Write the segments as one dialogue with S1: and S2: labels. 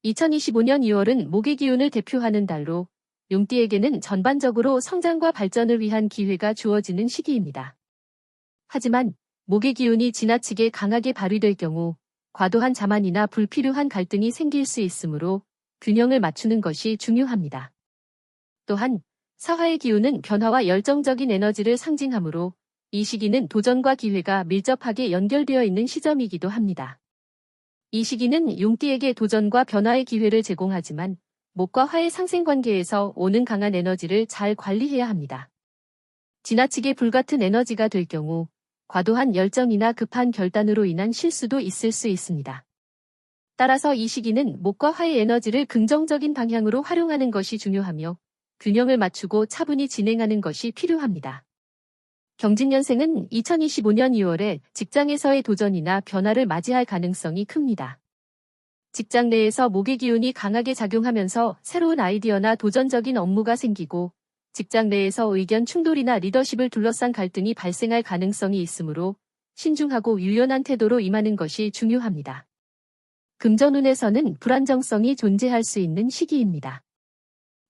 S1: 2025년 2월은 목의 기운을 대표하는 달로 용띠에게는 전반적으로 성장과 발전을 위한 기회가 주어지는 시기입니다. 하지만 목의 기운이 지나치게 강하게 발휘될 경우 과도한 자만이나 불필요한 갈등이 생길 수 있으므로 균형을 맞추는 것이 중요합니다. 또한 사화의 기운은 변화와 열정적인 에너지를 상징하므로 이 시기는 도전과 기회가 밀접하게 연결되어 있는 시점이기도 합니다. 이 시기는 용띠에게 도전과 변화의 기회를 제공하지만 목과 화의 상생 관계에서 오는 강한 에너지를 잘 관리해야 합니다. 지나치게 불같은 에너지가 될 경우 과도한 열정이나 급한 결단으로 인한 실수도 있을 수 있습니다. 따라서 이 시기는 목과 화의 에너지를 긍정적인 방향으로 활용하는 것이 중요하며 균형을 맞추고 차분히 진행하는 것이 필요합니다. 경진년생은 2025년 2월에 직장에서의 도전이나 변화를 맞이할 가능성이 큽니다. 직장 내에서 목의 기운이 강하게 작용하면서 새로운 아이디어나 도전적인 업무가 생기고 직장 내에서 의견 충돌이나 리더십을 둘러싼 갈등이 발생할 가능성이 있으므로 신중하고 유연한 태도로 임하는 것이 중요합니다. 금전운에서는 불안정성이 존재할 수 있는 시기입니다.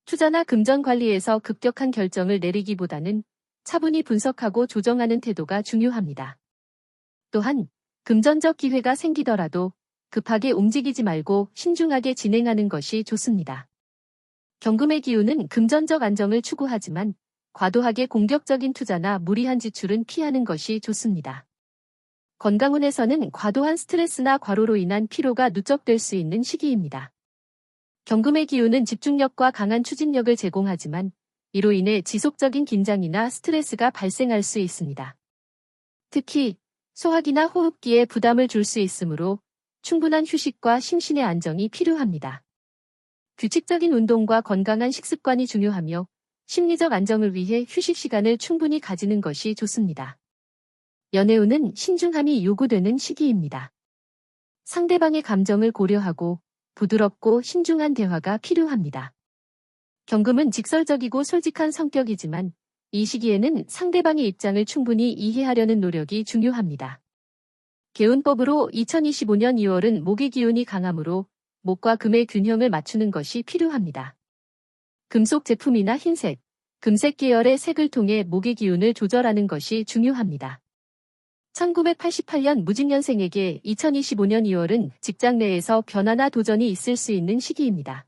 S1: 투자나 금전 관리에서 급격한 결정을 내리기보다는 차분히 분석하고 조정하는 태도가 중요합니다. 또한 금전적 기회가 생기더라도 급하게 움직이지 말고 신중하게 진행하는 것이 좋습니다. 경금의 기운은 금전적 안정을 추구하지만 과도하게 공격적인 투자나 무리한 지출은 피하는 것이 좋습니다. 건강운에서는 과도한 스트레스나 과로로 인한 피로가 누적될 수 있는 시기입니다. 경금의 기운은 집중력과 강한 추진력을 제공하지만 이로 인해 지속적인 긴장이나 스트레스가 발생할 수 있습니다. 특히 소화기나 호흡기에 부담을 줄 수 있으므로 충분한 휴식과 심신의 안정이 필요합니다. 규칙적인 운동과 건강한 식습관이 중요하며 심리적 안정을 위해 휴식 시간을 충분히 가지는 것이 좋습니다. 연애운은 신중함이 요구되는 시기입니다. 상대방의 감정을 고려하고 부드럽고 신중한 대화가 필요합니다. 경금은 직설적이고 솔직한 성격이지만 이 시기에는 상대방의 입장을 충분히 이해하려는 노력이 중요합니다. 개운법으로 2025년 2월은 목의 기운이 강하므로 목과 금의 균형을 맞추는 것이 필요합니다. 금속 제품이나 흰색, 금색 계열의 색을 통해 목의 기운을 조절하는 것이 중요합니다. 1988년 무진년생에게 2025년 2월은 직장 내에서 변화나 도전이 있을 수 있는 시기입니다.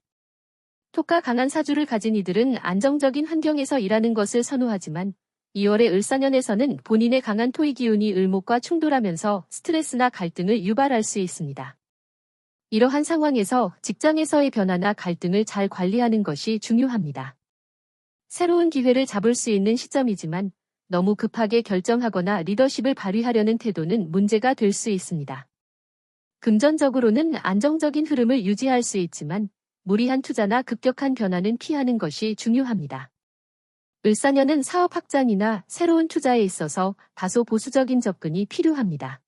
S1: 톡과 강한 사주를 가진 이들은 안정적인 환경에서 일하는 것을 선호하지만 2월의 을사년에서는 본인의 강한 토의 기운이 을목과 충돌하면서 스트레스나 갈등을 유발할 수 있습니다. 이러한 상황에서 직장에서의 변화나 갈등을 잘 관리하는 것이 중요합니다. 새로운 기회를 잡을 수 있는 시점이지만 너무 급하게 결정하거나 리더십을 발휘하려는 태도는 문제가 될 수 있습니다. 금전적으로는 안정적인 흐름을 유지할 수 있지만 무리한 투자나 급격한 변화는 피하는 것이 중요합니다. 을사년은 사업 확장이나 새로운 투자에 있어서 다소 보수적인 접근이 필요합니다.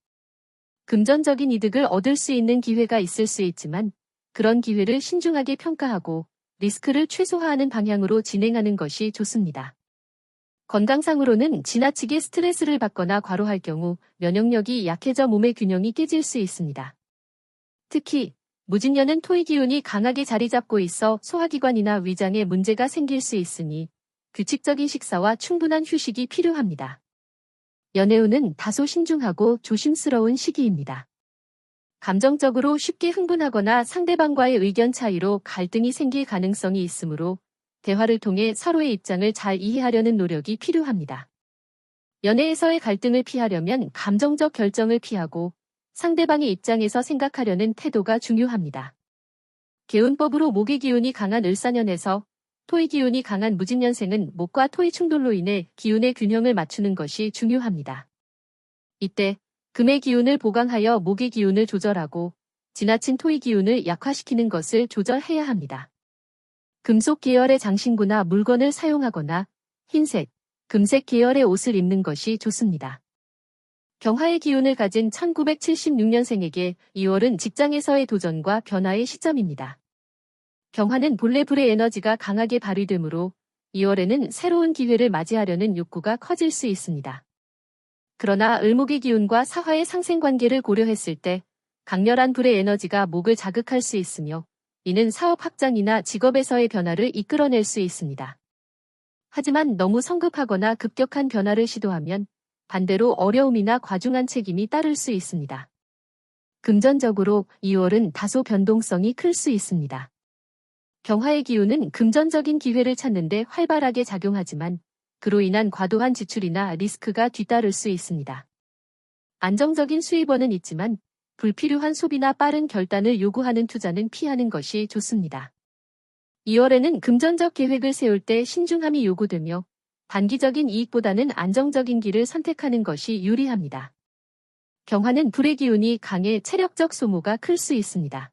S1: 금전적인 이득을 얻을 수 있는 기회가 있을 수 있지만 그런 기회를 신중하게 평가하고 리스크를 최소화하는 방향으로 진행하는 것이 좋습니다. 건강상으로는 지나치게 스트레스를 받거나 과로할 경우 면역력이 약해져 몸의 균형이 깨질 수 있습니다. 특히 무진년은 토의 기운이 강하게 자리 잡고 있어 소화기관이나 위장에 문제가 생길 수 있으니 규칙적인 식사와 충분한 휴식이 필요합니다. 연애운은 다소 신중하고 조심스러운 시기입니다. 감정적으로 쉽게 흥분하거나 상대방과의 의견 차이로 갈등이 생길 가능성이 있으므로 대화를 통해 서로의 입장을 잘 이해하려는 노력이 필요합니다. 연애에서의 갈등을 피하려면 감정적 결정을 피하고 상대방의 입장에서 생각하려는 태도가 중요합니다. 개운법으로 목의 기운이 강한 을사년에서 토의 기운이 강한 무진년생은 목과 토의 충돌로 인해 기운의 균형을 맞추는 것이 중요합니다. 이때 금의 기운을 보강하여 목의 기운을 조절하고 지나친 토의 기운을 약화시키는 것을 조절해야 합니다. 금속 계열의 장신구나 물건을 사용하거나 흰색, 금색 계열의 옷을 입는 것이 좋습니다. 경화의 기운을 가진 1976년생에게 2월은 직장에서의 도전과 변화의 시점입니다. 경화는 본래 불의 에너지가 강하게 발휘되므로 2월에는 새로운 기회를 맞이하려는 욕구가 커질 수 있습니다. 그러나 을목의 기운과 사화의 상생 관계를 고려했을 때 강렬한 불의 에너지가 목을 자극할 수 있으며 이는 사업 확장이나 직업에서의 변화를 이끌어낼 수 있습니다. 하지만 너무 성급하거나 급격한 변화를 시도하면 반대로 어려움이나 과중한 책임이 따를 수 있습니다. 금전적으로 2월은 다소 변동성이 클 수 있습니다. 경화의 기운은 금전적인 기회를 찾는 데 활발하게 작용하지만 그로 인한 과도한 지출이나 리스크가 뒤따를 수 있습니다. 안정적인 수입원은 있지만 불필요한 소비나 빠른 결단을 요구하는 투자는 피하는 것이 좋습니다. 2월에는 금전적 계획을 세울 때 신중함이 요구되며 단기적인 이익보다는 안정적인 길을 선택하는 것이 유리합니다. 경화는 불의 기운이 강해 체력적 소모가 클 수 있습니다.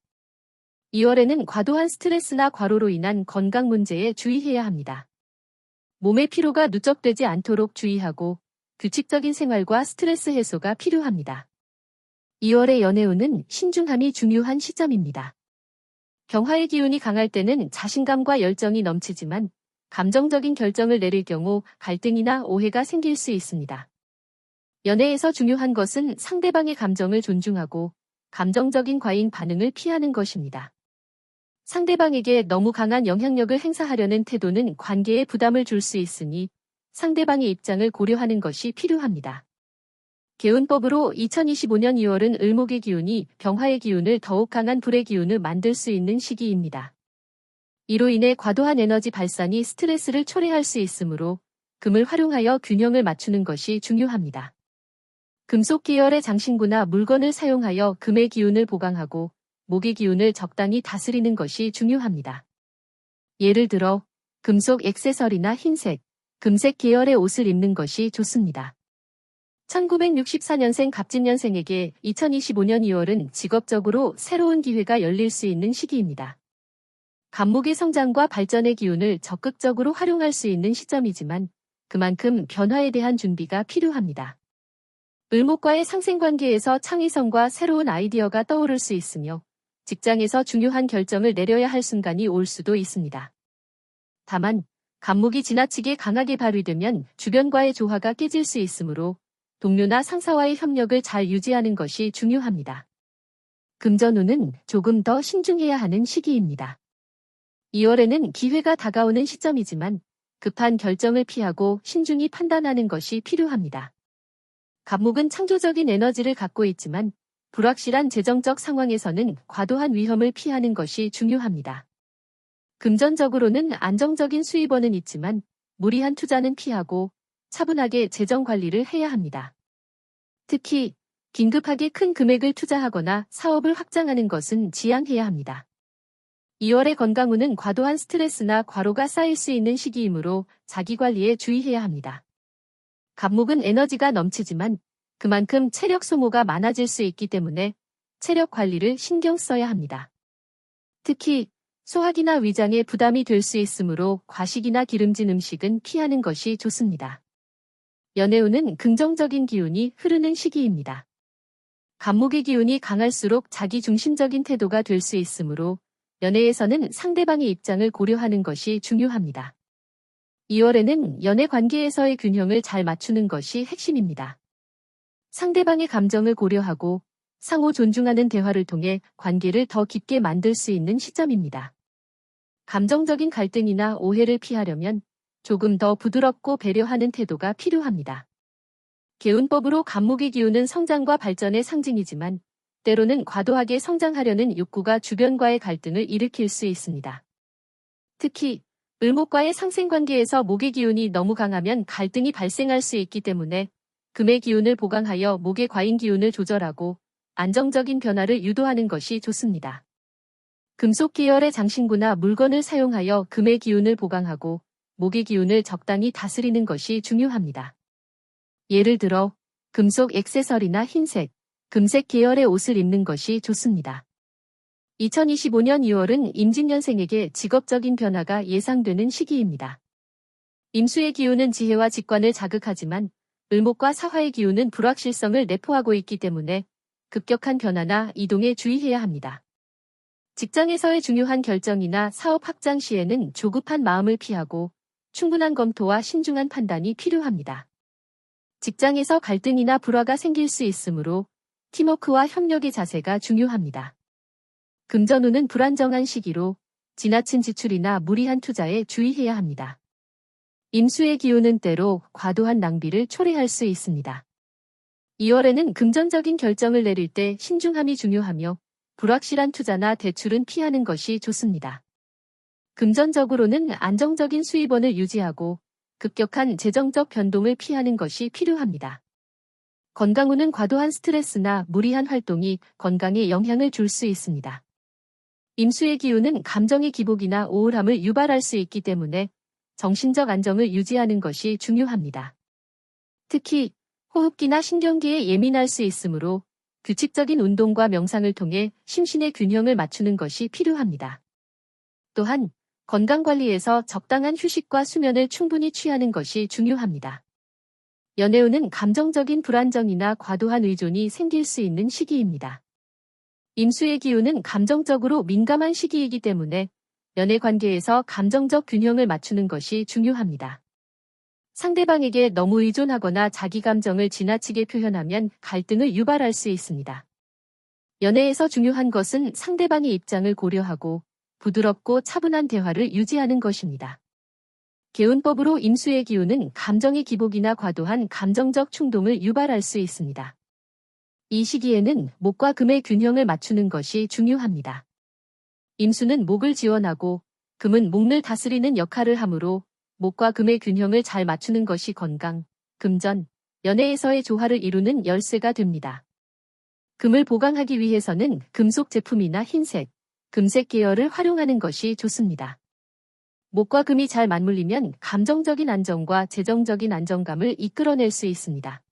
S1: 2월에는 과도한 스트레스나 과로로 인한 건강 문제에 주의해야 합니다. 몸의 피로가 누적되지 않도록 주의하고 규칙적인 생활과 스트레스 해소가 필요합니다. 2월의 연애운은 신중함이 중요한 시점입니다. 경화의 기운이 강할 때는 자신감과 열정이 넘치지만 감정적인 결정을 내릴 경우 갈등이나 오해가 생길 수 있습니다. 연애에서 중요한 것은 상대방의 감정을 존중하고 감정적인 과잉 반응을 피하는 것입니다. 상대방에게 너무 강한 영향력을 행사하려는 태도는 관계에 부담을 줄 수 있으니 상대방의 입장을 고려하는 것이 필요합니다. 개운법으로 2025년 2월은 을목의 기운이 병화의 기운을 더욱 강한 불의 기운을 만들 수 있는 시기입니다. 이로 인해 과도한 에너지 발산이 스트레스를 초래할 수 있으므로 금을 활용하여 균형을 맞추는 것이 중요합니다. 금속 계열의 장신구나 물건을 사용하여 금의 기운을 보강하고 목의 기운을 적당히 다스리는 것이 중요합니다. 예를 들어 금속 액세서리나 흰색, 금색 계열의 옷을 입는 것이 좋습니다. 1964년생 갑진년생에게 2025년 2월은 직업적으로 새로운 기회가 열릴 수 있는 시기입니다. 갑목의 성장과 발전의 기운을 적극적으로 활용할 수 있는 시점이지만 그만큼 변화에 대한 준비가 필요합니다. 을목과의 상생관계에서 창의성과 새로운 아이디어가 떠오를 수 있으며 직장에서 중요한 결정을 내려야 할 순간이 올 수도 있습니다. 다만 갑목이 지나치게 강하게 발휘되면 주변과의 조화가 깨질 수 있으므로 동료나 상사와의 협력을 잘 유지하는 것이 중요합니다. 금전운은 조금 더 신중해야 하는 시기입니다. 2월에는 기회가 다가오는 시점이지만 급한 결정을 피하고 신중히 판단하는 것이 필요합니다. 갑목은 창조적인 에너지를 갖고 있지만 불확실한 재정적 상황에서는 과도한 위험을 피하는 것이 중요합니다. 금전적으로는 안정적인 수입원은 있지만 무리한 투자는 피하고 차분하게 재정 관리를 해야 합니다. 특히 긴급하게 큰 금액을 투자하거나 사업을 확장하는 것은 지양해야 합니다. 2월의 건강운은 과도한 스트레스나 과로가 쌓일 수 있는 시기이므로 자기관리에 주의해야 합니다. 갑목은 에너지가 넘치지만 그만큼 체력 소모가 많아질 수 있기 때문에 체력 관리를 신경 써야 합니다. 특히 소화기나 위장에 부담이 될 수 있으므로 과식이나 기름진 음식은 피하는 것이 좋습니다. 연애운은 긍정적인 기운이 흐르는 시기입니다. 갑목의 기운이 강할수록 자기 중심적인 태도가 될 수 있으므로 연애에서는 상대방의 입장을 고려하는 것이 중요합니다. 2월에는 연애 관계에서의 균형을 잘 맞추는 것이 핵심입니다. 상대방의 감정을 고려하고 상호 존중하는 대화를 통해 관계를 더 깊게 만들 수 있는 시점입니다. 감정적인 갈등이나 오해를 피하려면 조금 더 부드럽고 배려하는 태도가 필요합니다. 개운법으로 갑목의 기운은 성장과 발전의 상징이지만 때로는 과도하게 성장하려는 욕구가 주변과의 갈등을 일으킬 수 있습니다. 특히 을목과의 상생관계에서 목의 기운이 너무 강하면 갈등이 발생할 수 있기 때문에 금의 기운을 보강하여 목의 과잉 기운을 조절하고 안정적인 변화를 유도하는 것이 좋습니다. 금속 계열의 장신구나 물건을 사용하여 금의 기운을 보강하고 목의 기운을 적당히 다스리는 것이 중요합니다. 예를 들어 금속 액세서리나 흰색, 금색 계열의 옷을 입는 것이 좋습니다. 2025년 2월은 임진년생에게 직업적인 변화가 예상되는 시기입니다. 임수의 기운은 지혜와 직관을 자극하지만 을목과 사화의 기운은 불확실성을 내포하고 있기 때문에 급격한 변화나 이동에 주의해야 합니다. 직장에서의 중요한 결정이나 사업 확장 시에는 조급한 마음을 피하고 충분한 검토와 신중한 판단이 필요합니다. 직장에서 갈등이나 불화가 생길 수 있으므로 팀워크와 협력의 자세가 중요합니다. 금전운은 불안정한 시기로 지나친 지출이나 무리한 투자에 주의해야 합니다. 임수의 기운은 때로 과도한 낭비를 초래할 수 있습니다. 2월에는 금전적인 결정을 내릴 때 신중함이 중요하며 불확실한 투자나 대출은 피하는 것이 좋습니다. 금전적으로는 안정적인 수입원을 유지하고 급격한 재정적 변동을 피하는 것이 필요합니다. 건강운은 과도한 스트레스나 무리한 활동이 건강에 영향을 줄 수 있습니다. 임수의 기운은 감정의 기복이나 우울함을 유발할 수 있기 때문에 정신적 안정을 유지하는 것이 중요합니다. 특히 호흡기나 신경계에 예민할 수 있으므로 규칙적인 운동과 명상을 통해 심신의 균형을 맞추는 것이 필요합니다. 또한 건강관리에서 적당한 휴식과 수면을 충분히 취하는 것이 중요합니다. 연애운은 감정적인 불안정이나 과도한 의존이 생길 수 있는 시기입니다. 임수의 기운은 감정적으로 민감한 시기이기 때문에 연애 관계에서 감정적 균형을 맞추는 것이 중요합니다. 상대방에게 너무 의존하거나 자기 감정을 지나치게 표현하면 갈등을 유발할 수 있습니다. 연애에서 중요한 것은 상대방의 입장을 고려하고 부드럽고 차분한 대화를 유지하는 것입니다. 개운법으로 임수의 기운은 감정의 기복이나 과도한 감정적 충동을 유발할 수 있습니다. 이 시기에는 목과 금의 균형을 맞추는 것이 중요합니다. 임수는 목을 지원하고 금은 목을 다스리는 역할을 하므로 목과 금의 균형을 잘 맞추는 것이 건강, 금전, 연애에서의 조화를 이루는 열쇠가 됩니다. 금을 보강하기 위해서는 금속 제품이나 흰색, 금색 계열을 활용하는 것이 좋습니다. 목과 금이 잘 맞물리면 감정적인 안정과 재정적인 안정감을 이끌어낼 수 있습니다.